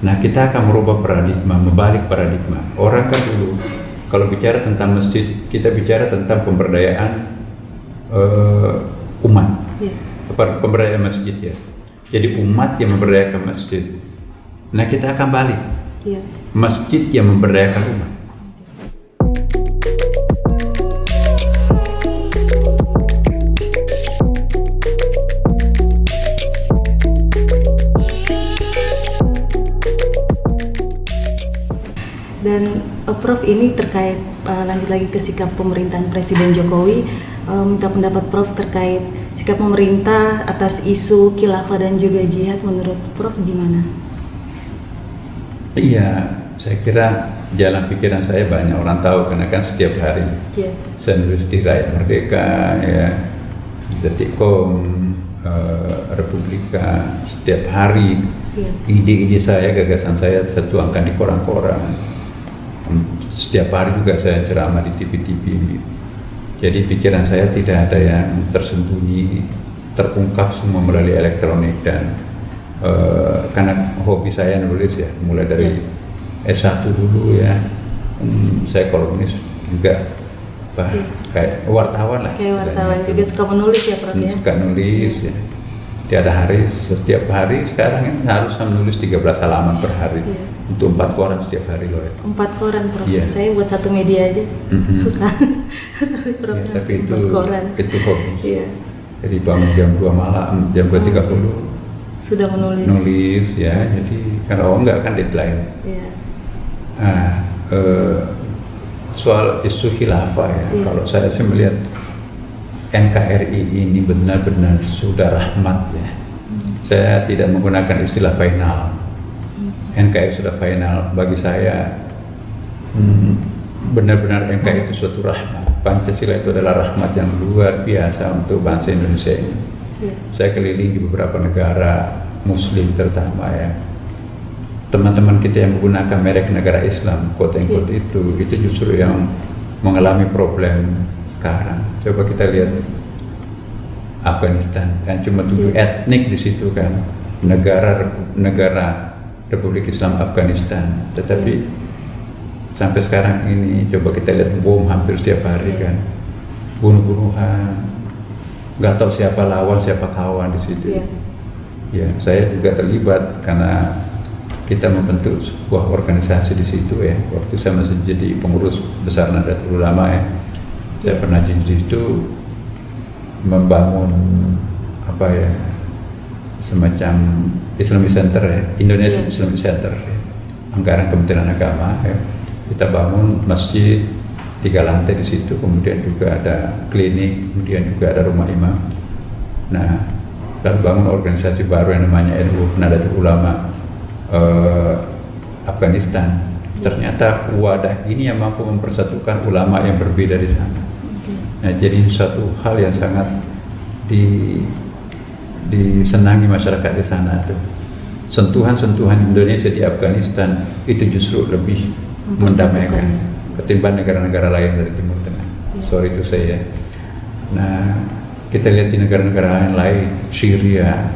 Nah, kita akan merubah paradigma, membalik paradigma. Orang kan dulu kalau bicara tentang masjid, kita bicara tentang pemberdayaan umat, pemberdayaan masjid ya. Jadi umat yang memberdayakan masjid. Nah, kita akan balik, masjid yang memberdayakan umat. Dan Prof, ini terkait lanjut lagi ke sikap pemerintahan Presiden Jokowi, minta pendapat Prof terkait sikap pemerintah atas isu khilafah dan juga jihad, menurut Prof gimana? Iya, saya kira jalan pikiran saya banyak orang tahu karena kan setiap hari saya nulis di Rakyat Merdeka, ya, di Detikcom, Republika, setiap hari ide-ide saya, gagasan saya saya tuangkan di koran-koran. Setiap hari juga saya ceramah di TV-TV. Jadi pikiran saya tidak ada yang tersembunyi, terungkap semua melalui elektronik. Dan karena hobi saya nulis ya, mulai dari S1 dulu ya, saya kolumnis juga, kayak wartawan lah. Kayak wartawan juga suka menulis ya Prof ya? Suka nulis ya. Tiada hari, setiap hari sekarang ini harus menulis 13 halaman per hari. Untuk 4 koran setiap hari loh. 4 koran Prof. Saya buat satu media aja susah. Tapi itu koran. Itu hobi. Jadi bangun jam 2 malam, jam 2.30 sudah menulis. Nulis ya. Jadi kalau enggak kan deadline. Soal isu khilafah ya. Kalau saya sih melihat NKRI ini benar-benar sudah rahmat ya. Saya tidak menggunakan istilah final. NKRI sudah final bagi saya. Benar-benar NKRI itu suatu rahmat. Pancasila itu adalah rahmat yang luar biasa untuk bangsa Indonesia ini. Saya keliling di beberapa negara Muslim terutama ya. Teman-teman kita yang menggunakan merek negara Islam, quote-unquote itu justru yang mengalami problem sekarang. Coba kita lihat Afghanistan, kan cuma 7 etnik di situ kan, negara Republik Islam Afghanistan. Tetapi sampai sekarang ini coba kita lihat bom hampir setiap hari kan, bunuh-bunuhan, nggak tahu siapa lawan siapa kawan di situ. Ya, saya juga terlibat karena kita membentuk sebuah organisasi di situ ya. Waktu saya masih jadi pengurus besar Nahdlatul Ulama ya. Saya pernah di situ membangun semacam Islamic Center ya, Indonesian Islamic Center ya. Anggaran Kementerian Agama ya. Kita bangun masjid 3 lantai di situ, kemudian juga ada klinik, kemudian juga ada rumah imam. Nah, lalu bangun organisasi baru yang namanya NU, Nahdlatul Ulama Afghanistan. Ternyata wadah ini yang mampu mempersatukan ulama yang berbeda di sana. Nah, jadi suatu hal yang sangat disenangi masyarakat di sana tuh. Sentuhan-sentuhan Indonesia di Afghanistan itu justru lebih mendamaikan ketimbang negara-negara lain dari Timur Tengah. Sorry itu saya. Nah, kita lihat di negara-negara lain, Syria,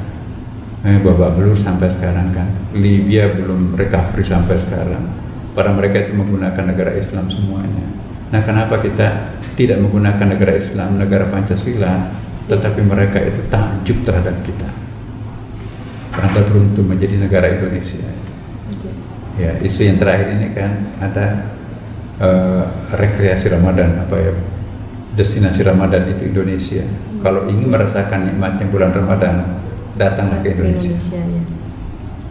babak belur sampai sekarang kan. Libya belum recovery sampai sekarang. Para mereka itu menggunakan negara Islam semuanya. Nah, kenapa kita tidak menggunakan negara Islam, negara Pancasila, tetapi mereka itu takjub terhadap kita? Anda beruntung menjadi negara Indonesia. Ya, isu yang terakhir ini kan ada rekreasi Ramadan, destinasi Ramadan itu Indonesia. Kalau ingin merasakan nikmatnya bulan Ramadan, datanglah ke Indonesia.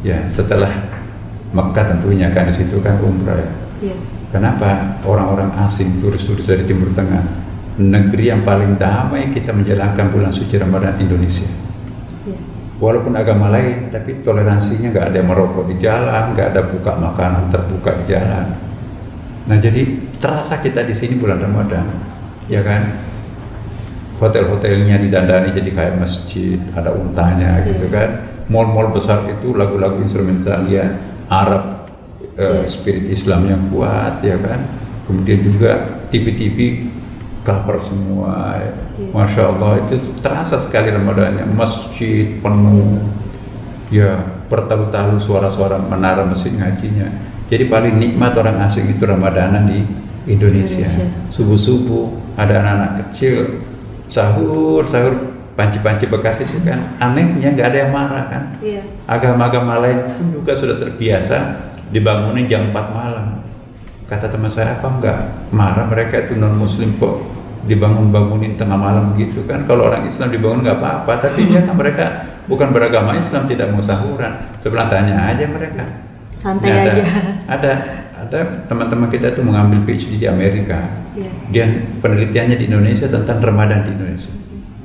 Ya, setelah Mekah tentunya kan di situ kan umrah ya. Kenapa orang-orang asing, turis-turis dari Timur Tengah, negeri yang paling damai kita menjalankan bulan suci Ramadan Indonesia. Walaupun agama lain, tapi toleransinya nggak ada merokok di jalan, nggak ada buka makanan terbuka di jalan. Nah, jadi terasa kita di sini bulan Ramadan, ya kan? Hotel-hotelnya didandani jadi kayak masjid, ada untanya gitu kan. Mall-mall besar itu lagu-lagu instrumentalia Arab, spirit Islam yang kuat ya kan. Kemudian juga TV-TV cover semua, Masya Allah, itu terasa sekali Ramadannya, masjid penuh ya. bertalu-talu suara-suara menara mesin ngajinya. Jadi paling nikmat orang asing itu Ramadanan di Indonesia. Subuh-subuh ada anak-anak kecil sahur panci-panci bekas itu kan, anehnya nggak ada yang marah kan. Iya. Agama-agama lain pun juga sudah terbiasa dibangunin jam 4 malam. Kata teman saya, apa enggak marah mereka itu non muslim kok dibangunin tengah malam gitu kan. Kalau orang Islam dibangun nggak apa-apa, tapi ya kan mereka bukan beragama Islam, tidak mau sahuran. Sebelah tanya aja mereka. Santai Ini aja. Ada teman-teman kita itu mengambil PhD di Amerika. Iya. Dia penelitiannya di Indonesia tentang Ramadan di Indonesia.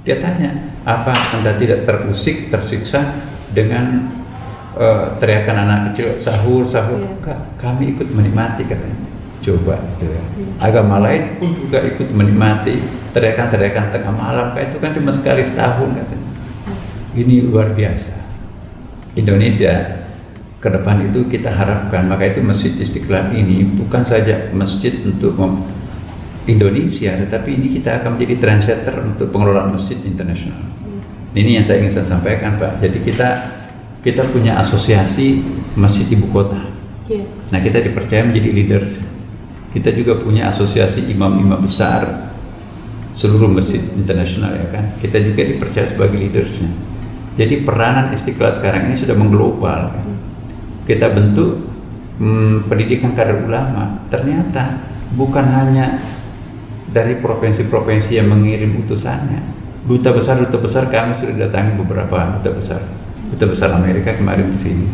Dia tanya, apa Anda tidak terusik, tersiksa dengan teriakan anak kecil sahur? Iya. Enggak, kami ikut menikmati katanya. Coba gitu ya. Iya. Agama lain pun juga ikut menikmati teriakan-teriakan tengah malam, kayak itu kan cuma sekali setahun katanya. Ini luar biasa. Indonesia ke depan itu kita harapkan, maka itu Masjid Istiqlal ini bukan saja masjid untuk Indonesia, tetapi ini kita akan menjadi trendsetter untuk pengelolaan masjid internasional. Ini yang saya ingin sampaikan, Pak. Jadi kita punya asosiasi masjid ibu kota. Iya. Nah, kita dipercaya menjadi leaders. Kita juga punya asosiasi imam-imam besar seluruh masjid internasional ya kan. Kita juga dipercaya sebagai leadersnya. Jadi peranan Istiqlal sekarang ini sudah mengglobal kan. Kita bentuk pendidikan kader ulama. Ternyata bukan hanya dari provinsi-provinsi yang mengirim utusannya. Duta besar kami sudah datangi beberapa duta besar Amerika kemarin di sini.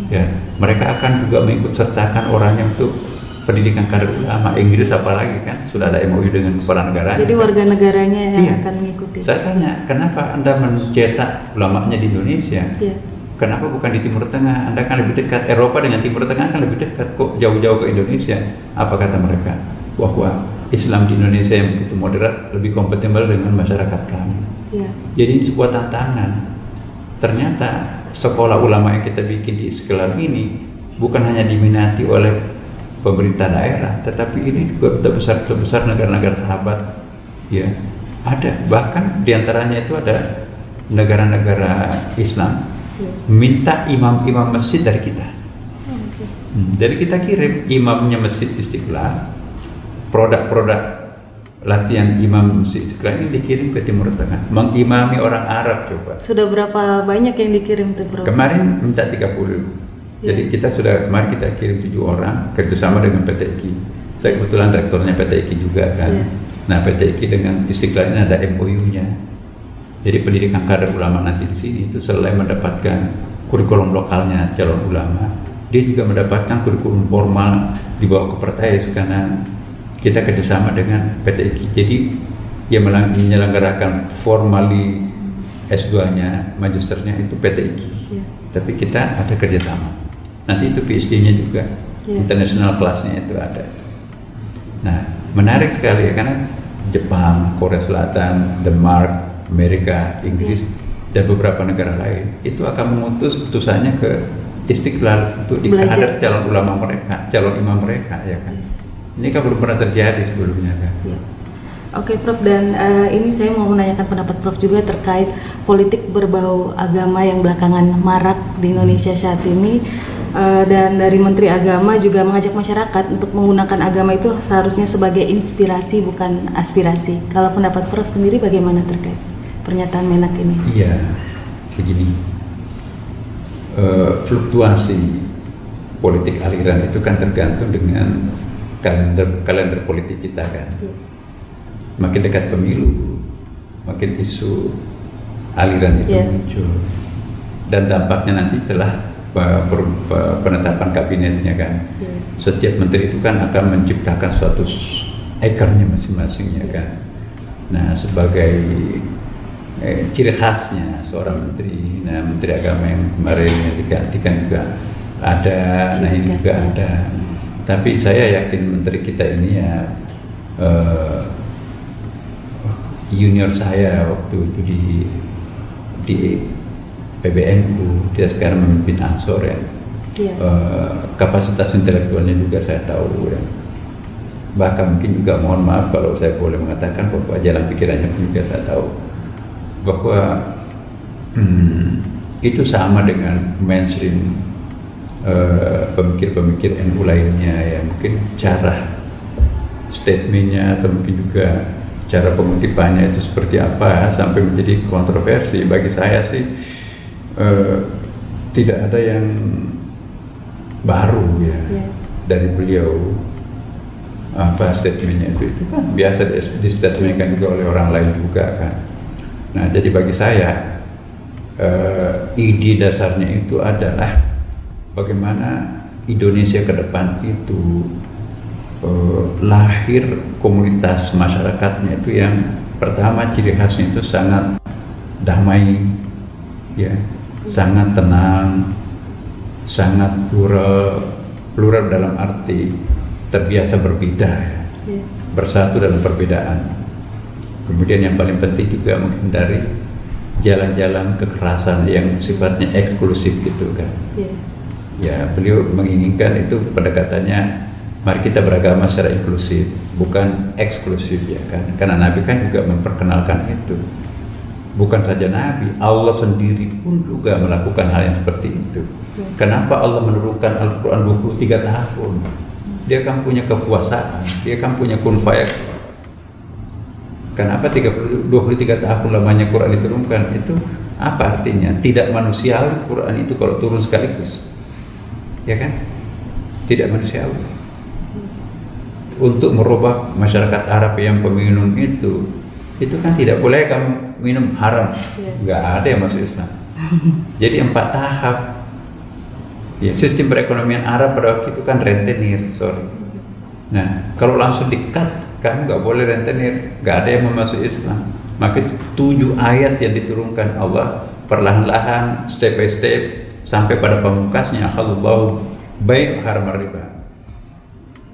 Ya, mereka akan juga mengikut sertakan orangnya untuk pendidikan kader ulama. Inggris apalagi kan sudah ada MOU dengan kepala negara. Jadi warga negaranya yang Iya. akan mengikuti. Saya tanya, kenapa Anda mencetak ulamanya di Indonesia? Iya. Kenapa bukan di Timur Tengah? Anda kan lebih dekat, Eropa dengan Timur Tengah kan lebih dekat, kok jauh-jauh ke Indonesia? Apa kata mereka? Bahwa Islam di Indonesia yang begitu moderat lebih kompatibel dengan masyarakat kami. Iya. Jadi ini sebuah tantangan. Ternyata sekolah ulama yang kita bikin di Istiqlal ini bukan hanya diminati oleh pemerintah daerah, tetapi ini juga duta besar negara-negara sahabat. Ya, ada bahkan diantaranya itu ada negara-negara Islam minta imam-imam masjid dari kita. Oke. Jadi kita kirim imamnya Masjid Istiqlal, produk-produk latihan imam Masjid Istiqlal ini dikirim ke Timur Tengah, mengimami orang Arab. Coba Sudah berapa banyak yang dikirim tuh, Bro? kemarin minta 30. Jadi kita kemarin kita kirim 7 orang kerjasama dengan PT IKI. Saya kebetulan rektornya PT IKI juga kan. Iya. Nah, PT IKI dengan Istiqlal ini ada MOU-nya. Jadi pendidikan kader ulama nanti di sini itu selain mendapatkan kurikulum lokalnya calon ulama, dia juga mendapatkan kurikulum formal di bawah Kepertais karena kita kerjasama dengan PT IKI. Jadi dia menyelenggarakan formali S2-nya, magisternya itu PT IKI. Iya. Tapi kita ada kerjasama. Nanti itu PhD-nya juga, international kelasnya itu ada. Nah, menarik sekali ya, karena Jepang, Korea Selatan, Denmark, Amerika, Inggris, dan beberapa negara lain itu akan mengutus utusannya ke Istiqlal untuk dikader calon ulama mereka, calon imam mereka ya kan. Ini kan belum pernah terjadi sebelumnya kan. Ya. Oke, Prof, dan ini saya mau menanyakan pendapat Prof juga terkait politik berbau agama yang belakangan marak di Indonesia saat ini. Dan dari Menteri Agama juga mengajak masyarakat untuk menggunakan agama itu seharusnya sebagai inspirasi bukan aspirasi. Kalau pendapat Prof sendiri bagaimana terkait pernyataan Menak ini? Iya, begini, fluktuasi politik aliran itu kan tergantung dengan kalender politik kita kan. Ya. Makin dekat pemilu, makin isu aliran itu muncul, dan dampaknya nanti telah penetapan kabinetnya kan. Setiap menteri itu kan akan menciptakan suatu ekornya masing-masingnya kan. Nah, sebagai ciri khasnya seorang menteri, nah Menteri Agama yang kemarin yang digantikan juga ada, nah ini juga ada. Tapi saya yakin menteri kita ini ya junior saya waktu itu di PBNU, dia sekarang memimpin Ansor ya. Kapasitas intelektualnya juga saya tahu ya. Bahkan mungkin juga mohon maaf kalau saya boleh mengatakan bahwa jalan pikirannya pun juga saya tahu bahwa itu sama dengan mainstream pemikir-pemikir NU lainnya ya, mungkin cara statementnya atau mungkin juga cara pengutipannya itu seperti apa sampai menjadi kontroversi. Bagi saya sih tidak ada yang baru ya dari beliau. Apa statementnya itu kan biasa di statementkan juga oleh orang lain juga kan. Nah jadi bagi saya ide dasarnya itu adalah bagaimana Indonesia ke depan itu lahir komunitas masyarakatnya itu yang pertama ciri khasnya itu sangat damai ya, sangat tenang, sangat plural dalam arti terbiasa berbeda ya, bersatu dalam perbedaan. Kemudian yang paling penting juga menghindari jalan-jalan kekerasan yang sifatnya eksklusif gitu kan. Ya beliau menginginkan itu pendekatannya, mari kita beragama secara inklusif, bukan eksklusif ya kan. Karena Nabi kan juga memperkenalkan itu. Bukan saja Nabi, Allah sendiri pun juga melakukan hal yang seperti itu. Kenapa Allah menurunkan Al-Quran 23 tahun? Dia kan punya kekuasaan, dia kan punya kun fayakun. Kenapa 23 tahun lamanya Quran diturunkan? Itu apa artinya? Tidak manusiawi Quran itu kalau turun sekaligus, ya kan? Tidak manusiawi. Untuk merubah masyarakat Arab yang peminum itu kan tidak boleh kamu minum haram, nggak ada yang masuk Islam. Jadi 4 tahap. Ya, sistem perekonomian Arab pada waktu itu kan rentenir, Nah, kalau langsung di-cut, kamu nggak boleh rentenir, nggak ada yang masuk Islam. Maka 7 ayat yang diturunkan Allah perlahan-lahan, step by step, sampai pada pamungkasnya, halallahu bai' haram riba.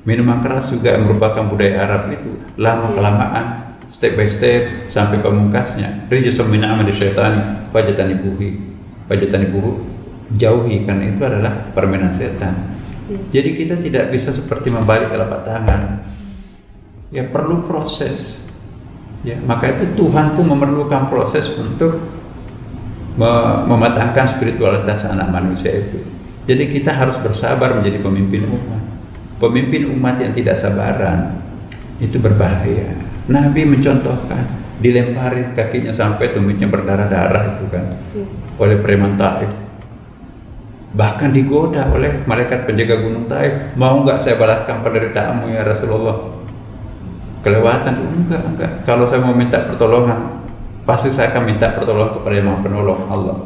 Minuman keras juga merupakan budaya Arab itu, lama-kelamaan, step by step, sampai pamungkasnya. Rijsun min amali syaitani fajtanibuhu, jauhi, karena itu adalah permainan setan. Jadi kita tidak bisa seperti membalik telapak tangan. Ya perlu proses. Ya, maka itu Tuhan pun memerlukan proses untuk mematangkan spiritualitas anak manusia itu. Jadi kita harus bersabar menjadi pemimpin umat. Pemimpin umat yang tidak sabaran itu berbahaya. Nabi mencontohkan, dilemparin kakinya sampai tumitnya berdarah-darah itu kan oleh preman Taif. Bahkan digoda oleh malaikat penjaga gunung Taif, mau nggak saya balaskan penderitaanmu ya Rasulullah? Kelewatan, enggak. Kalau saya mau minta pertolongan, pasti saya akan minta pertolongan kepada Yang Maha Penolong, Allah.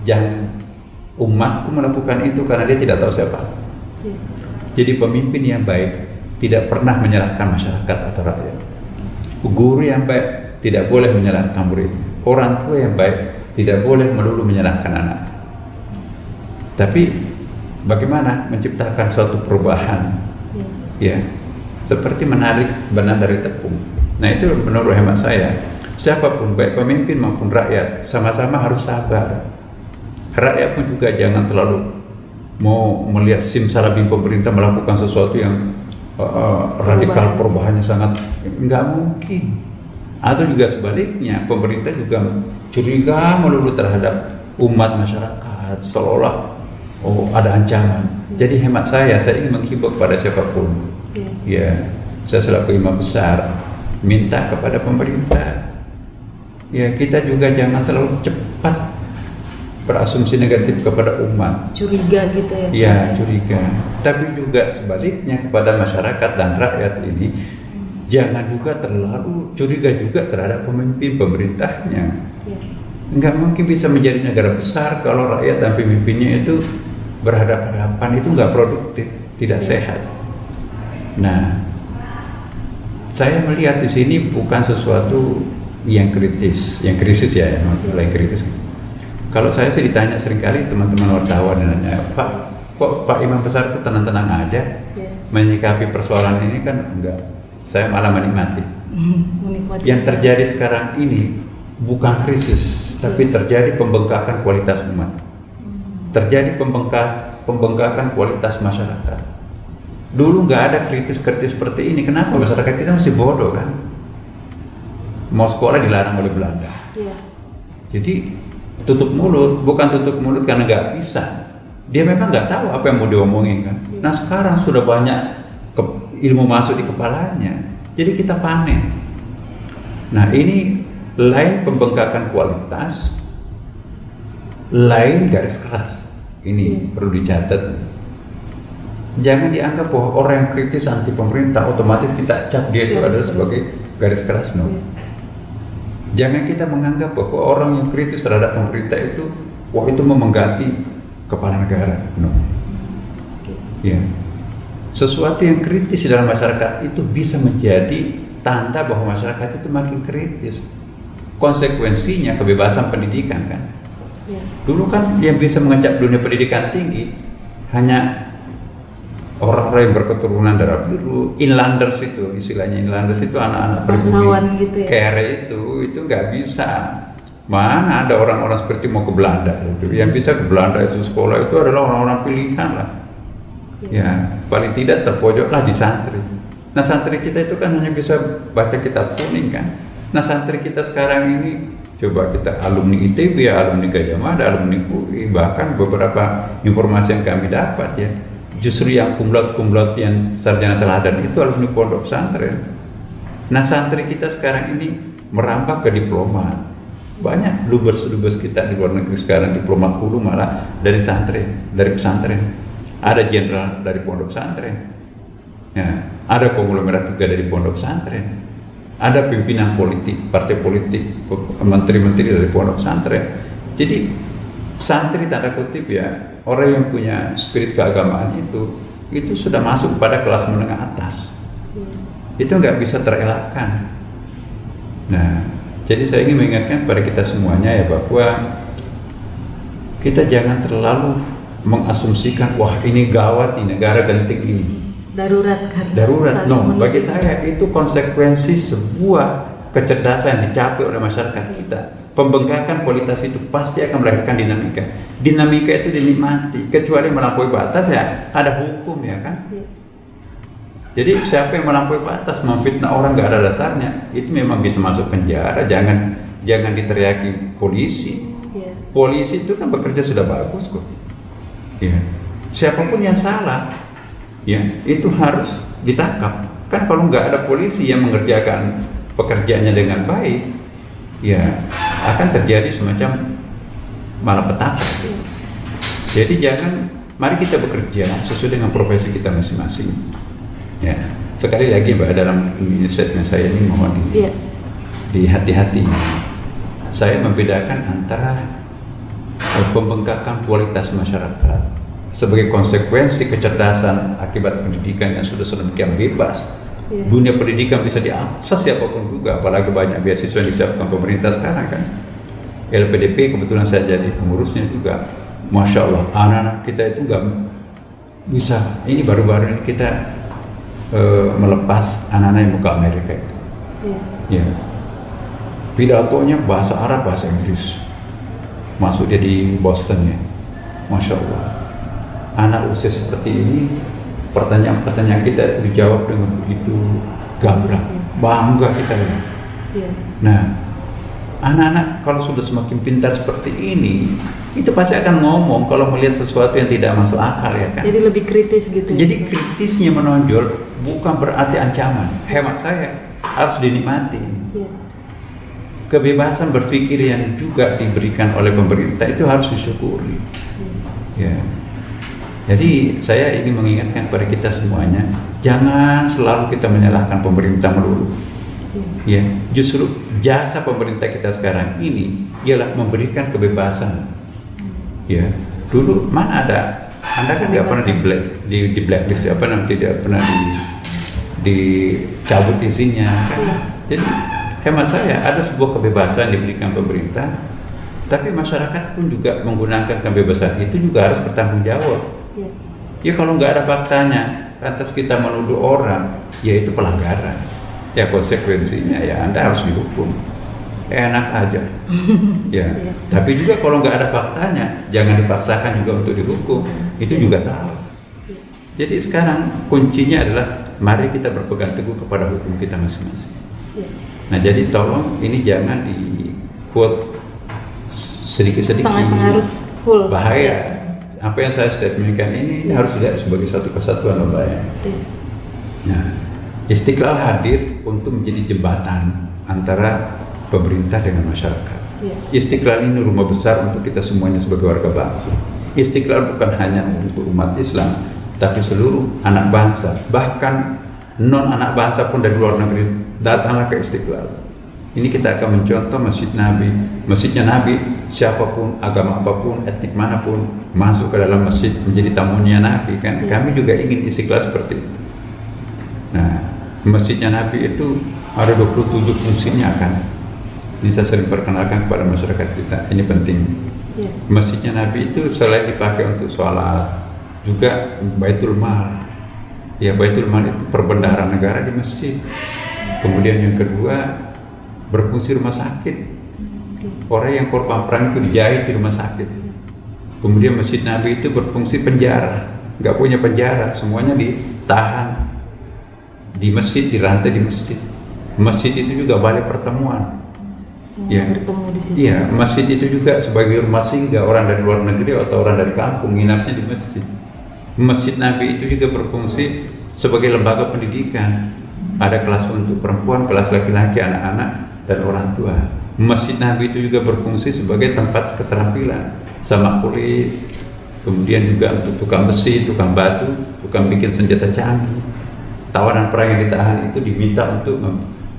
Jangan umatku melakukan itu karena dia tidak tahu siapa. Jadi pemimpin yang baik tidak pernah menyalahkan masyarakat atau rakyat. Guru yang baik tidak boleh menyalahkan murid. Orang tua yang baik tidak boleh melulu menyalahkan anak. Tapi bagaimana menciptakan suatu perubahan, ya, seperti menarik benang dari tepung. Nah itu menurut hemat saya, siapapun baik pemimpin maupun rakyat sama-sama harus sabar. Rakyat pun juga jangan terlalu mau melihat simsalabim pemerintah melakukan sesuatu yang radikal, perubahannya sangat nggak mungkin. Atau juga sebaliknya, pemerintah juga curiga melulu terhadap umat masyarakat seolah ada ancaman. Jadi hemat saya ingin menghimbau kepada siapapun, ya, saya selaku imam besar minta kepada pemerintah, ya kita juga jangan terlalu cepat berasumsi negatif kepada umat, curiga gitu ya. Ya curiga. Tapi juga sebaliknya kepada masyarakat dan rakyat ini, jangan juga terlalu curiga juga terhadap pemimpin pemerintahnya. Nggak mungkin bisa menjadi negara besar kalau rakyat dan pemimpinnya itu berhadapan-hadapan, itu nggak produktif, tidak sehat. Nah, saya melihat di sini bukan sesuatu yang kritis, yang krisis ya, maksudnya yang kritis. Kalau saya sih ditanya seringkali teman-teman wartawan nanya, Pak, kok Pak Imam Besar itu tenang-tenang aja menyikapi persoalan ini? Kan enggak, saya malah menikmati. Yang terjadi sekarang ini bukan krisis, tapi terjadi pembengkakan kualitas umat. Terjadi pembengkakan kualitas masyarakat. Dulu nggak ada kritis-kritis seperti ini. Kenapa? Masyarakat kita masih bodoh kan? Mau sekolah dilarang oleh Belanda. Jadi tutup mulut, bukan tutup mulut karena nggak bisa. Dia memang nggak tahu apa yang mau diomongin kan. Nah sekarang sudah banyak ilmu masuk di kepalanya, jadi kita panen. Nah ini lain pembengkakan kualitas, lain garis keras. Ini perlu dicatat. Jangan dianggap bahwa orang yang kritis anti pemerintah otomatis kita cap dia itu adalah sebagai garis keras. No. Jangan kita menganggap bahwa orang yang kritis terhadap pemerintah itu, wah itu memenggati kepala negara. No. Ya. Sesuatu yang kritis dalam masyarakat itu bisa menjadi tanda bahwa masyarakat itu makin kritis. Konsekuensinya kebebasan pendidikan kan. Dulu kan yang bisa mengecap dunia pendidikan tinggi hanya orang-orang yang berketurunan darah biru, inlanders itu, istilahnya inlanders itu anak-anak bangsawan gitu ya. Kere itu nggak bisa. Mana ada orang-orang seperti mau ke Belanda itu, yang bisa ke Belanda itu sekolah itu adalah orang-orang pilihan lah. Ya, paling tidak terpojoklah di santri. Nah santri kita itu kan hanya bisa baca kitab kuning kan. Nah santri kita sekarang ini coba kita alumni ITB, alumni Gajah Mada, alumni UI, bahkan beberapa informasi yang kami dapat ya. Justru yang kumlaut yang sarjana teladan itu alumni pondok pesantren. Nah santri kita sekarang ini merambah ke diplomat. Banyak dubes kita di luar negeri sekarang diplomat hulu malah dari pesantren. Ada jenderal dari pondok pesantren. Ya, ada konglomerat juga dari pondok pesantren. Ada pimpinan politik, partai politik, menteri-menteri dari pondok pesantren. Jadi santri tanda kutip ya, orang yang punya spirit keagamaan itu sudah masuk pada kelas menengah atas. Itu nggak bisa terelakkan. Nah, jadi saya ingin mengingatkan kepada kita semuanya ya bahwa kita jangan terlalu mengasumsikan wah ini gawat di negara genting ini. Darurat. No, bagi saya itu konsekuensi sebuah kecerdasan yang dicapai oleh masyarakat kita. Pembengkakan kualitas itu pasti akan melahirkan dinamika. Dinamika itu dinikmati, kecuali melampaui batas ya ada hukum ya kan. Jadi siapa yang melampaui batas memfitnah orang nggak ada dasarnya, itu memang bisa masuk penjara. Jangan diteriaki polisi. Polisi itu kan bekerja sudah bagus kok. Ya. Siapapun yang salah, ya itu harus ditangkap. Kan kalau nggak ada polisi yang mengerjakan pekerjaannya dengan baik, ya akan terjadi semacam malapetaka. Jadi mari kita bekerja sesuai dengan profesi kita masing-masing. Ya, sekali lagi Mbak dalam statement saya ini mohon di hati-hati. Saya membedakan antara pembengkakan kualitas masyarakat sebagai konsekuensi kecerdasan akibat pendidikan yang sudah sedemikian bebas. Dunia pendidikan bisa diakses siapapun juga, apalagi banyak beasiswa yang disiapkan pemerintah sekarang kan. LPDP kebetulan saya jadi pengurusnya juga. Masya Allah, anak-anak kita itu nggak bisa. Ini baru-baru ini kita melepas anak-anak yang mau ke Amerika itu. Ya. Pidatonya bahasa Arab, bahasa Inggris. Masuk dia di Boston ya. Masya Allah. Anak usia seperti ini, pertanyaan-pertanyaan kita itu dijawab dengan begitu gamblang, bangga kita ya. Nah, anak-anak kalau sudah semakin pintar seperti ini, itu pasti akan ngomong kalau melihat sesuatu yang tidak masuk akal ya kan. Jadi lebih kritis gitu. Jadi kritisnya menonjol bukan berarti ancaman. Hemat saya harus dinikmati. Kebebasan berpikir yang juga diberikan oleh pemerintah itu harus disyukuri. Ya. Jadi saya ingin mengingatkan kepada kita semuanya, jangan selalu kita menyalahkan pemerintah melulu. Ya, justru jasa pemerintah kita sekarang ini ialah memberikan kebebasan. Ya, dulu mana ada, Anda kan nggak pernah di blacklist, apa namanya, tidak pernah dicabut isinya. Kan? Jadi hemat saya ada sebuah kebebasan diberikan pemerintah, tapi masyarakat pun juga menggunakan kebebasan itu juga harus bertanggung jawab. Ya kalau nggak ada faktanya, lantas kita menuduh orang, ya itu pelanggaran. Ya konsekuensinya ya Anda harus dihukum. Enak aja. Ya. Tapi juga kalau nggak ada faktanya, jangan dipaksakan juga untuk dihukum. Itu juga salah. Jadi sekarang kuncinya adalah mari kita berpegang teguh kepada hukum kita masing-masing. Nah jadi tolong ini jangan di quote sedikit-sedikit. Setengah-setengah harus full. Bahaya. Apa yang saya statementkan ini harus dilihat sebagai satu kesatuan bahaya. Nah, Istiqlal hadir untuk menjadi jembatan antara pemerintah dengan masyarakat. Istiqlal ini rumah besar untuk kita semuanya sebagai warga bangsa. Istiqlal bukan hanya untuk umat Islam, tapi seluruh anak bangsa, bahkan non anak bangsa pun dari luar negeri datanglah ke Istiqlal. Ini kita akan mencontoh Masjid Nabi, masjidnya Nabi, siapapun, agama apapun, etnik manapun masuk ke dalam masjid menjadi tamunya Nabi kan. Kami juga ingin Istiqlal seperti itu. Nah, masjidnya Nabi itu ada 27 fungsinya kan. Ini saya sering perkenalkan kepada masyarakat kita, ini penting. Masjidnya Nabi itu selain dipakai untuk sholat, juga Baitul Mal. Ya, Baitul Mal itu perbendaharaan negara di masjid. Kemudian yang kedua, berfungsi rumah sakit. Orang yang korban perang itu dijahit di rumah sakit. Kemudian Masjid Nabi itu berfungsi penjara. Nggak punya penjara, semuanya ditahan di masjid, dirantai di masjid. Masjid itu juga balai pertemuan. Semua bertemu di situ. Iya, masjid itu juga sebagai rumah singgah orang dari luar negeri atau orang dari kampung nginapnya di masjid. Masjid Nabi itu juga berfungsi sebagai lembaga pendidikan. Ada kelas untuk perempuan, kelas laki-laki, anak-anak, dan orang tua. Masjid Nabi itu juga berfungsi sebagai tempat keterampilan, sama kulit, kemudian juga untuk tukang besi, tukang batu, tukang bikin senjata canggih. Tawanan perang yang ditahan itu diminta untuk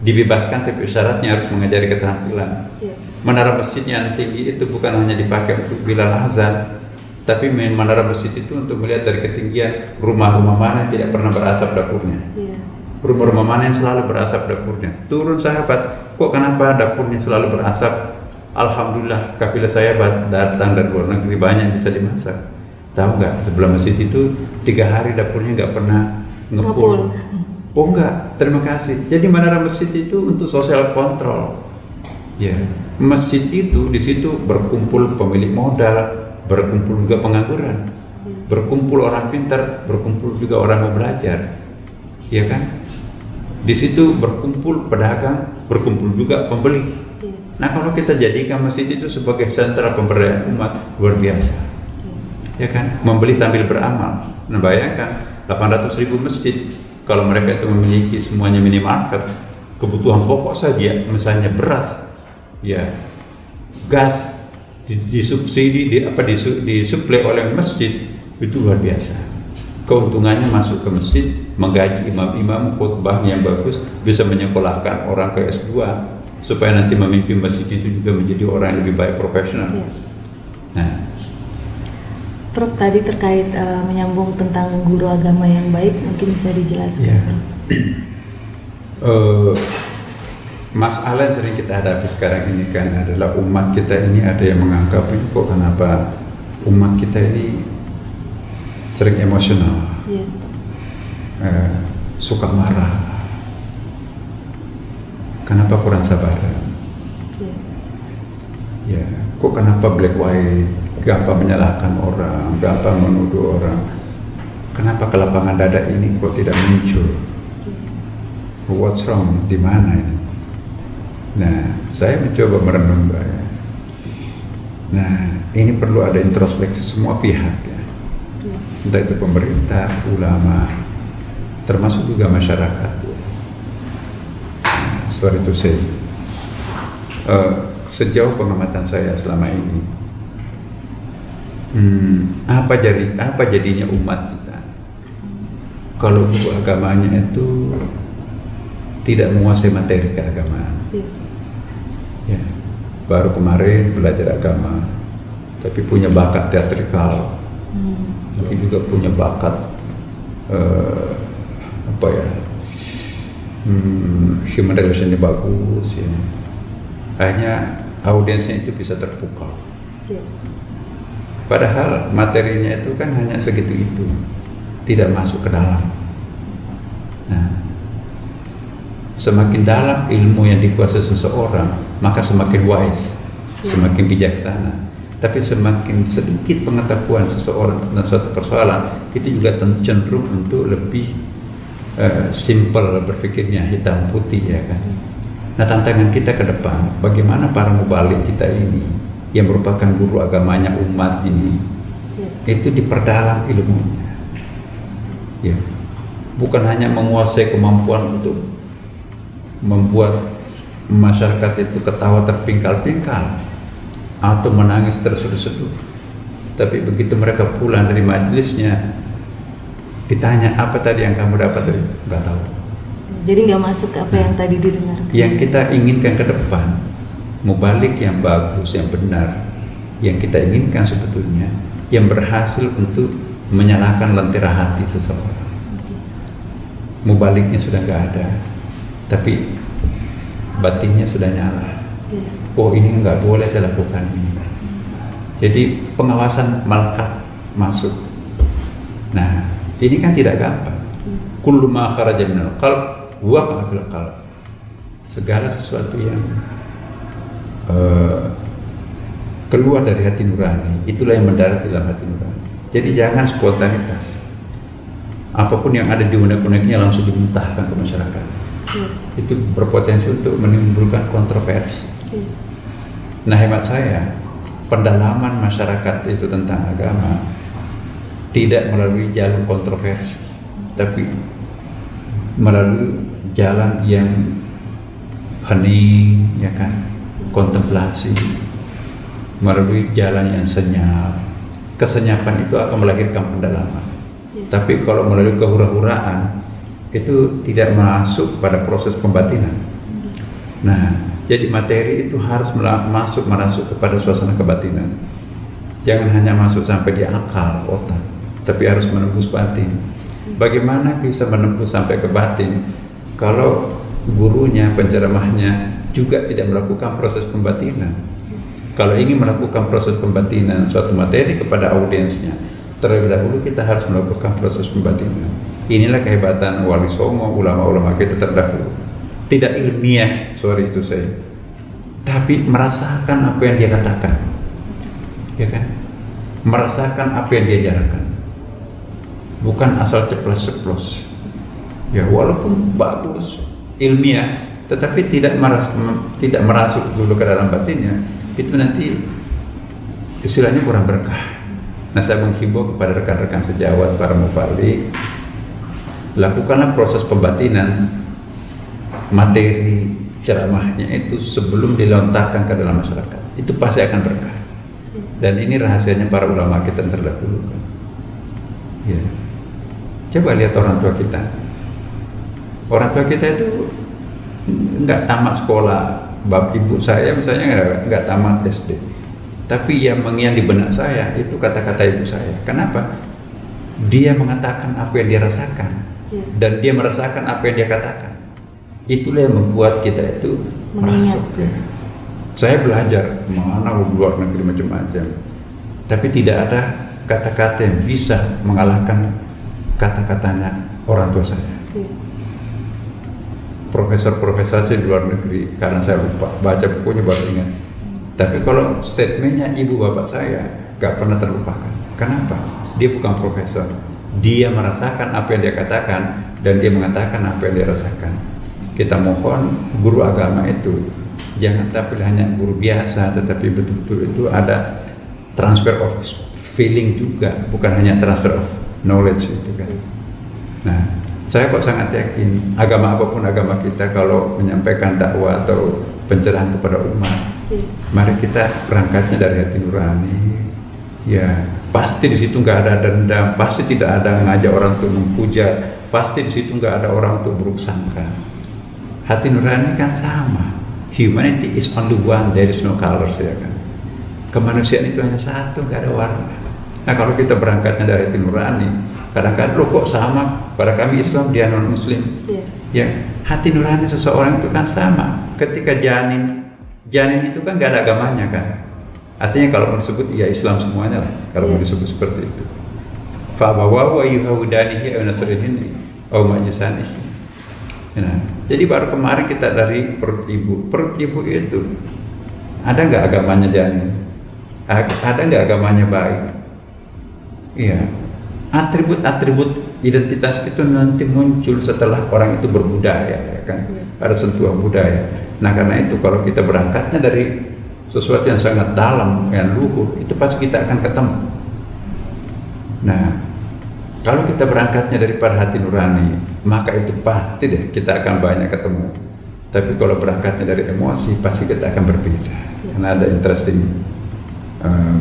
dibebaskan, tapi syaratnya harus mengajari keterampilan. Menara masjid yang tinggi itu bukan hanya dipakai untuk bilal azan, tapi menara masjid itu untuk melihat dari ketinggian rumah-rumah mana yang tidak pernah berasap dapurnya. Rumah-rumah mana yang selalu berasap dapurnya. Turun sahabat, kok kenapa dapurnya selalu berasap? Alhamdulillah kafilah saya datang dari luar negeri, banyak yang bisa dimasak. Tahu nggak, sebelah masjid itu 3 hari dapurnya nggak pernah ngepul. Oh enggak, terima kasih. Jadi menara masjid itu untuk sosial kontrol. Ya, masjid itu di situ berkumpul pemilik modal, berkumpul juga pengangguran, berkumpul orang pintar, berkumpul juga orang mau belajar. Ya kan? Di situ berkumpul pedagang, berkumpul juga pembeli. Nah, kalau kita jadikan masjid itu sebagai sentra pemberdayaan umat, luar biasa. Ya kan? Membeli sambil beramal. Nah, bayangkan 800.000 masjid, kalau mereka itu memiliki semuanya minimarket, kebutuhan pokok saja, misalnya beras, ya, gas, disubsidi, disuplai oleh masjid, itu luar biasa. Keuntungannya masuk ke masjid, menggaji imam-imam, khutbah yang bagus, bisa menyekolahkan orang ke S2, supaya nanti memimpin masjid itu juga menjadi orang yang lebih baik, profesional. Nah, Prof, tadi terkait menyambung tentang guru agama yang baik, mungkin bisa dijelaskan. Masalah yang sering kita hadapi sekarang ini kan adalah umat kita ini ada yang menganggap ini kok kenapa umat kita ini sering emosional, suka marah, kenapa kurang sabar, ya, kok kenapa black white, gampang menyalahkan orang, gampang menuduh orang, kenapa kelapangan dada ini kok tidak muncul, what's wrong, di mana ini? Nah, saya mencoba merenung, nah ini perlu ada introspeksi semua pihak. Entah itu pemerintah, ulama, termasuk juga masyarakat. Sorry to say, sejauh pengamatan saya selama ini, apa jadinya umat kita kalau guru agamanya itu tidak menguasai materi keagamaan? Ya, baru kemarin belajar agama, tapi punya bakat teatrikal. Mungkin juga punya bakat human relationnya bagus ya. Akhirnya audiensnya itu bisa terpukau. Padahal materinya itu kan hanya segitu itu, tidak masuk ke dalam. Nah, semakin dalam ilmu yang dikuasai seseorang, maka semakin wise, semakin bijaksana. Tapi semakin sedikit pengetahuan seseorang tentang suatu persoalan, itu juga cenderung untuk lebih simple berpikirnya, hitam putih, ya kan. Nah, tantangan kita ke depan, bagaimana para mubalik kita ini yang merupakan guru agamanya umat ini, itu diperdalam ilmunya. Ya. Bukan hanya menguasai kemampuan untuk membuat masyarakat itu ketawa terpingkal-pingkal atau menangis terseduh-seduh, tapi begitu mereka pulang dari majelisnya ditanya, apa tadi yang kamu dapat? Nggak tahu. Jadi nggak masuk ke apa yang tadi didengarkan. Yang kita inginkan ke depan, mubalik yang bagus, yang benar, yang kita inginkan sebetulnya, yang berhasil untuk menyalakan lentera hati seseorang. Mubaliknya sudah nggak ada, tapi batinnya sudah nyala. Oh, ini nggak boleh saya lakukan ini. Jadi pengawasan melekat masuk. Nah, ini kan tidak gampang. Kullu ma kharaja minal qalb waqa'a fil qalb. Segala sesuatu yang keluar dari hati nurani, itulah yang mendarat di dalam hati nurani. Jadi jangan spontanitas. Apapun yang ada di unek-uneknya langsung dimuntahkan ke masyarakat. Itu berpotensi untuk menimbulkan kontroversi. Nah, hemat saya, pendalaman masyarakat itu tentang agama tidak melalui jalur kontroversi, tapi melalui jalan yang hening, ya kan, kontemplasi, melalui jalan yang senyap. Kesenyapan itu akan melahirkan pendalaman. Tapi kalau melalui kehura-huraan itu tidak masuk pada proses pembatinan. Nah, jadi materi itu harus masuk kepada suasana kebatinan. Jangan hanya masuk sampai di akal, otak, tapi harus menembus batin. Bagaimana bisa menembus sampai ke batin kalau gurunya, penceramahnya juga tidak melakukan proses pembatinan? Kalau ingin melakukan proses pembatinan suatu materi kepada audiensnya, terlebih dahulu kita harus melakukan proses pembatinan. Inilah kehebatan Wali Songo, ulama-ulama kita terdahulu. Tidak ilmiah, itu saya, tapi merasakan apa yang dia katakan, ya kan? Merasakan apa yang dia ajarkan, bukan asal ceplos-ceplos. Ya, walaupun bagus ilmiah, tetapi tidak merasuk dulu ke dalam batinnya, itu nanti istilahnya kurang berkah. Nah, saya menghimbau kepada rekan-rekan sejawat, para mubalik, lakukanlah proses pembatinan materi ceramahnya itu sebelum dilontarkan ke dalam masyarakat. Itu pasti akan berkah. Dan ini rahasianya para ulama kita terdahulu. Ya. Coba lihat orang tua kita. Orang tua kita itu nggak tamat sekolah. Bab ibu saya misalnya nggak tamat SD. Tapi yang mengiang di benak saya itu kata-kata ibu saya. Kenapa? Dia mengatakan apa yang dia rasakan, dan dia merasakan apa yang dia katakan. Itulah yang membuat kita itu masuk. Ya. Saya belajar mana luar negeri macam-macam, tapi tidak ada kata-kata yang bisa mengalahkan kata-katanya orang tua saya. Profesor-profesor di luar negeri, karena saya lupa baca bukunya baru ingat. Tapi kalau statementnya ibu bapak saya gak pernah terlupakan. Kenapa? Dia bukan profesor. Dia merasakan apa yang dia katakan, dan dia mengatakan apa yang dia rasakan. Kita mohon guru agama itu jangan tampil hanya guru biasa, tetapi betul-betul itu ada transfer of feeling juga, bukan hanya transfer of knowledge itu kan. Nah, saya kok sangat yakin agama apapun agama kita, kalau menyampaikan dakwah atau pencerahan kepada umat, mari kita berangkatnya dari hati nurani. Ya, pasti di situ nggak ada dendam, pasti tidak ada ngajak orang untuk memuja, pasti di situ nggak ada orang untuk buruk sangka. Hati nurani kan sama. Humanity is only one, there is no colors, ya kan. Kemanusiaan itu hanya satu, nggak ada warna. Nah, kalau kita berangkatnya dari hati nurani, kadang-kadang lo kok sama, pada kami Islam, dia non Muslim. Ya, hati nurani seseorang itu kan sama. Ketika janin itu kan nggak ada agamanya kan. Artinya kalau mau disebut ya Islam semuanya lah, kalau mau disebut seperti itu. Fa bawa wa yuhudanihi aw nasrinihi aw majusanihi. Nah, jadi baru kemarin kita dari perut ibu itu ada nggak agamanya janin? Ada nggak agamanya bayi? Iya, atribut-atribut identitas itu nanti muncul setelah orang itu berbudaya, ya kan? Ada sentuhan budaya. Nah, karena itu kalau kita berangkatnya dari sesuatu yang sangat dalam, yang luhur, itu pasti kita akan ketemu. Nah, kalau kita berangkatnya daripada hati nurani, maka itu pasti deh kita akan banyak ketemu. Tapi kalau berangkatnya dari emosi, pasti kita akan berbeda. Karena ada interesting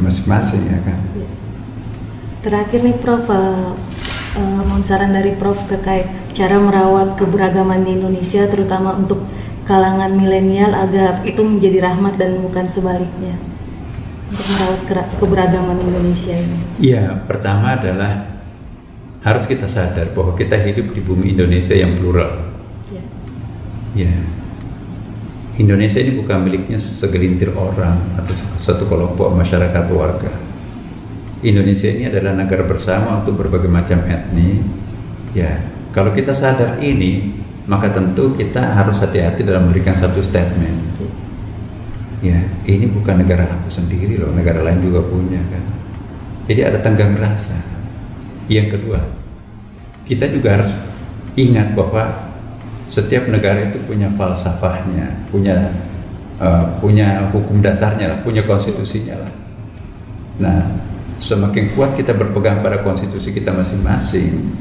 masing-masing, ya kan. Terakhir nih Prof, mohon saran dari Prof terkait cara merawat keberagaman di Indonesia, terutama untuk kalangan milenial agar itu menjadi rahmat dan bukan sebaliknya, untuk merawat keberagaman Indonesia ini. Iya, pertama adalah harus kita sadar bahwa kita hidup di bumi Indonesia yang plural. Ya, Indonesia ini bukan miliknya segelintir orang atau satu kelompok masyarakat warga. Indonesia ini adalah negara bersama untuk berbagai macam etnis. Ya, kalau kita sadar ini, maka tentu kita harus hati-hati dalam memberikan satu statement. Ya, ini bukan negara aku sendiri loh, negara lain juga punya kan. Jadi ada tenggang rasa. Yang kedua, kita juga harus ingat bahwa setiap negara itu punya falsafahnya, punya hukum dasarnya lah, punya konstitusinya lah. Nah, semakin kuat kita berpegang pada konstitusi kita masing-masing,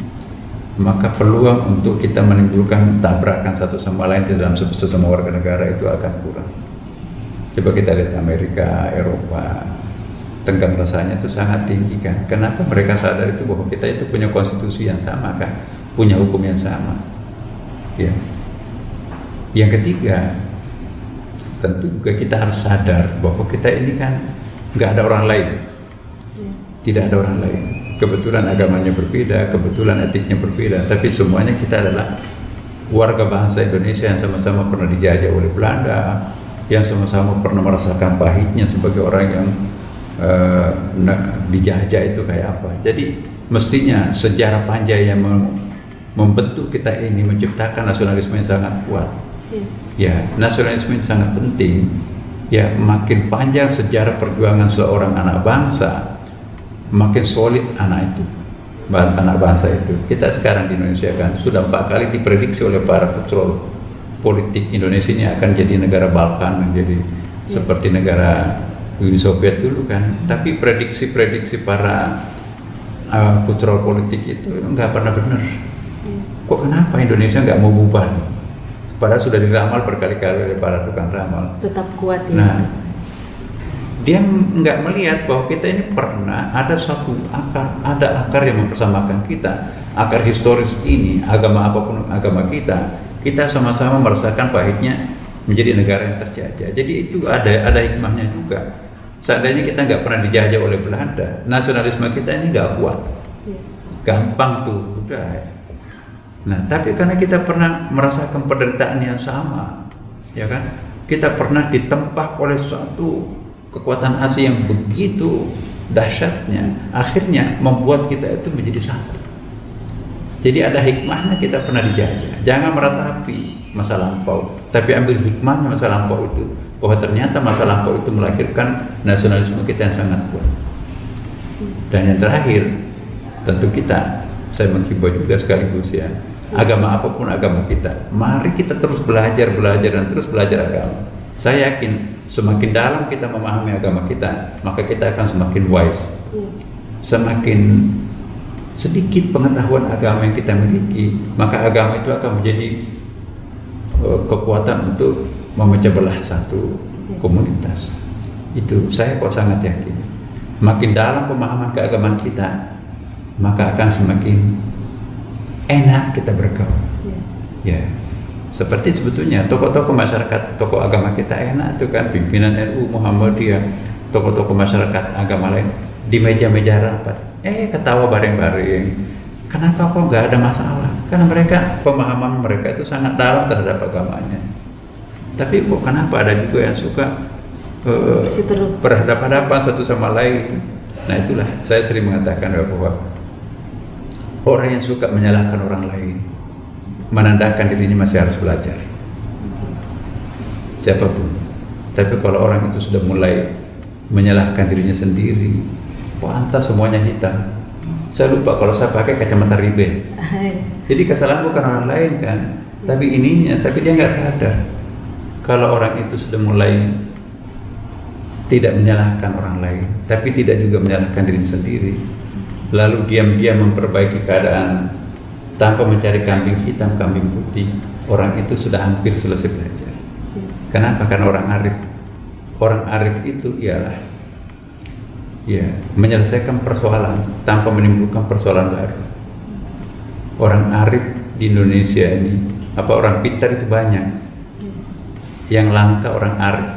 maka peluang untuk kita menimbulkan tabrakan satu sama lain di dalam sesama warga negara itu akan kurang. Coba kita lihat Amerika, Eropa, tenggang rasanya itu sangat tinggi kan. Kenapa mereka sadar itu bahwa kita itu punya konstitusi yang sama kan, punya hukum yang sama. Ya. Yang ketiga, tentu juga kita harus sadar bahwa kita ini kan nggak ada orang lain. Tidak ada orang lain. Kebetulan agamanya berbeda, kebetulan etiknya berbeda, tapi semuanya kita adalah warga bangsa Indonesia yang sama-sama pernah dijajah oleh Belanda, yang sama-sama pernah merasakan pahitnya sebagai orang yang dijajah itu kayak apa. Jadi mestinya sejarah panjang yang membentuk kita ini menciptakan nasionalisme yang sangat kuat. Ya, nasionalisme ini sangat penting. Ya, makin panjang sejarah perjuangan seorang anak bangsa, makin solid anak bangsa itu. Kita sekarang di Indonesia kan sudah 4 kali diprediksi oleh para petrol politik Indonesia ini akan jadi negara Balkan, menjadi seperti negara Uni Soviet dulu kan. Tapi prediksi-prediksi para petrol politik itu nggak pernah benar. Kok kenapa Indonesia nggak mau bubar? Padahal sudah diramal berkali-kali oleh para tukang ramal. Tetap kuat ya. Nah, dia nggak melihat bahwa kita ini pernah ada suatu akar, yang mempersamakan kita. Akar historis ini, agama apapun agama kita sama-sama merasakan pahitnya menjadi negara yang terjajah. Jadi itu ada hikmahnya juga. Seandainya kita nggak pernah dijajah oleh Belanda, nasionalisme kita ini nggak kuat, gampang tuh, udah. Nah, tapi karena kita pernah merasakan penderitaan yang sama, ya kan? Kita pernah ditempa oleh suatu kekuatan asing yang begitu dahsyatnya, akhirnya membuat kita itu menjadi satu. Jadi ada hikmahnya kita pernah dijajah. Jangan meratapi masa lampau, tapi ambil hikmahnya masa lampau itu, bahwa ternyata masa lampau itu melahirkan nasionalisme kita yang sangat kuat. Dan yang terakhir, tentu saya menghimbau juga sekaligus ya, agama apapun agama kita, mari kita terus belajar dan terus belajar agama. Saya yakin semakin dalam kita memahami agama kita, maka kita akan semakin wise. Semakin sedikit pengetahuan agama yang kita miliki, maka agama itu akan menjadi kekuatan untuk memecah belah satu komunitas. Itu saya kok sangat yakin. Makin dalam pemahaman keagamaan kita, maka akan semakin enak kita bergaul. Ya, seperti sebetulnya tokoh-tokoh masyarakat, tokoh agama kita enak tuh kan, pimpinan NU, Muhammadiyah, tokoh-tokoh masyarakat agama lain di meja-meja rapat, ketawa bareng-bareng. Kenapa kok nggak ada masalah? Karena pemahaman mereka itu sangat dalam terhadap agamanya. Tapi kok kenapa ada juga yang suka berhadapan-hadapan satu sama lain? Nah, itulah saya sering mengatakan bahwa orang yang suka menyalahkan orang lain menandakan dirinya masih harus belajar. Siapapun. Tapi kalau orang itu sudah mulai menyalahkan dirinya sendiri, pantas semuanya hitam. Saya lupa kalau saya pakai kacamata Ray-Ban. Jadi kesalahan bukan orang lain kan, tapi dia nggak sadar. Kalau orang itu sudah mulai tidak menyalahkan orang lain, tapi tidak juga menyalahkan diri sendiri, lalu diam-diam memperbaiki keadaan tanpa mencari kambing hitam, kambing putih, orang itu sudah hampir selesai belajar. Kenapa? Karena orang arif itu ialah menyelesaikan persoalan tanpa menimbulkan persoalan baru. Orang arif di Indonesia ini, orang pintar itu banyak, yang langka orang arif.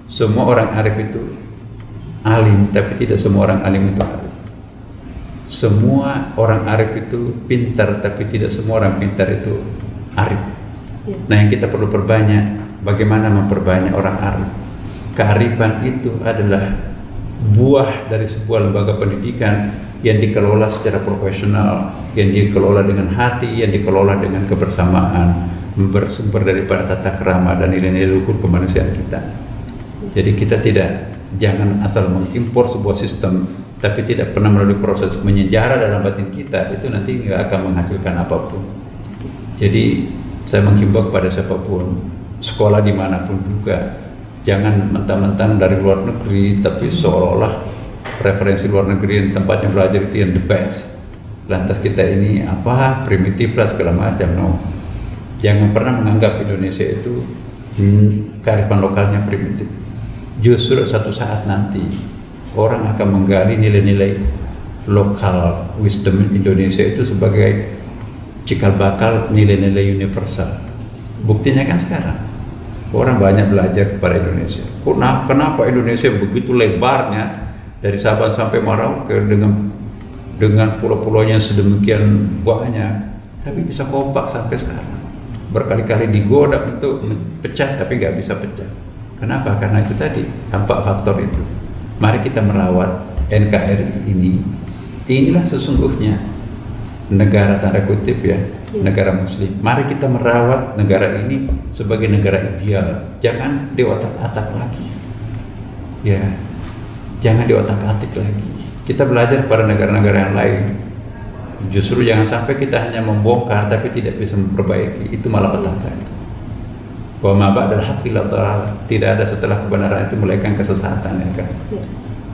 Semua orang arif itu alim, tapi tidak semua orang alim itu arif. Semua orang arif itu pintar, tapi tidak semua orang pintar itu arif. Nah, yang kita perlu perbanyak, bagaimana memperbanyak orang arif. Kearifan itu adalah buah dari sebuah lembaga pendidikan yang dikelola secara profesional, yang dikelola dengan hati, yang dikelola dengan kebersamaan, bersumber daripada tata krama dan nilai-nilai luhur kemanusiaan kita. Jadi kita jangan asal mengimpor sebuah sistem tapi tidak pernah melalui proses menyejarah dalam batin kita, itu nanti nggak akan menghasilkan apapun. Jadi saya menghimbau kepada siapapun, sekolah dimanapun juga, jangan mentang-mentang dari luar negeri tapi seolah-olah referensi luar negeri yang tempatnya belajar itu yang the best, lantas kita ini primitif lah segala macam. No, jangan pernah menganggap Indonesia itu kearifan lokalnya primitif. Justru suatu saat nanti orang akan menggali nilai-nilai lokal wisdom Indonesia itu sebagai cikal bakal nilai-nilai universal. Buktinya kan sekarang orang banyak belajar kepada Indonesia. Kenapa Indonesia begitu lebarnya dari Sabah sampai Merauke dengan pulau-pulaunya sedemikian banyak, tapi bisa kompak sampai sekarang. Berkali-kali digoda untuk pecah tapi nggak bisa pecah. Kenapa? Karena itu tadi, 4 faktor itu. Mari kita merawat NKRI ini. Inilah sesungguhnya negara tanda kutip negara muslim. Mari kita merawat negara ini sebagai negara ideal. Jangan diotak-atak lagi. Jangan diotak-atik lagi. Kita belajar pada negara-negara yang lain. Justru jangan sampai kita hanya membongkar tapi tidak bisa memperbaiki. Itu malah petaka. Wa ma ba'dal haqqi la dhalal. Tidak ada setelah kebenaran itu melainkan kesesatan, ya kan?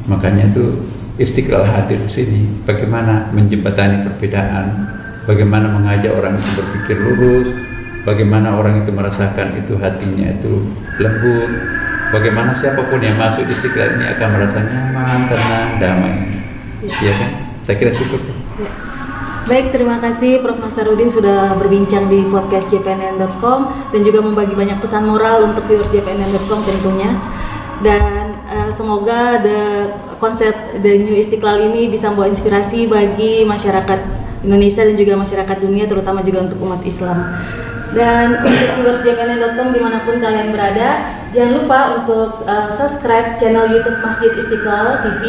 Makanya itu Istiqlal hadir di sini. Bagaimana menjembatani perbedaan, bagaimana mengajak orang itu berpikir lurus, bagaimana orang itu merasakan itu hatinya itu lembut, bagaimana siapapun yang masuk Istiqlal ini akan merasa nyaman, tenang, damai. Iya kan? Saya kira cukup. Baik, terima kasih Prof. Nasaruddin sudah berbincang di podcast jpnn.com dan juga membagi banyak pesan moral untuk viewer jpnn.com tentunya. Dan semoga konsep The New Istiqlal ini bisa membawa inspirasi bagi masyarakat Indonesia dan juga masyarakat dunia, terutama juga untuk umat Islam. Dan untuk viewers jpnn.com dimanapun kalian berada, jangan lupa untuk subscribe channel YouTube Masjid Istiqlal TV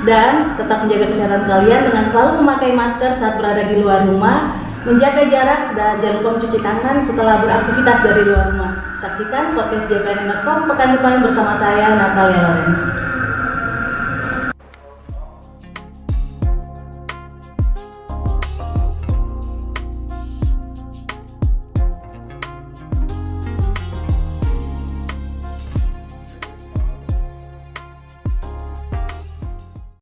dan tetap menjaga kesehatan kalian dengan selalu memakai masker saat berada di luar rumah, menjaga jarak, dan jangan lupa mencuci tangan setelah beraktivitas dari luar rumah. Saksikan podcast jpnn.com pekan depan bersama saya, Natalia Lawrence.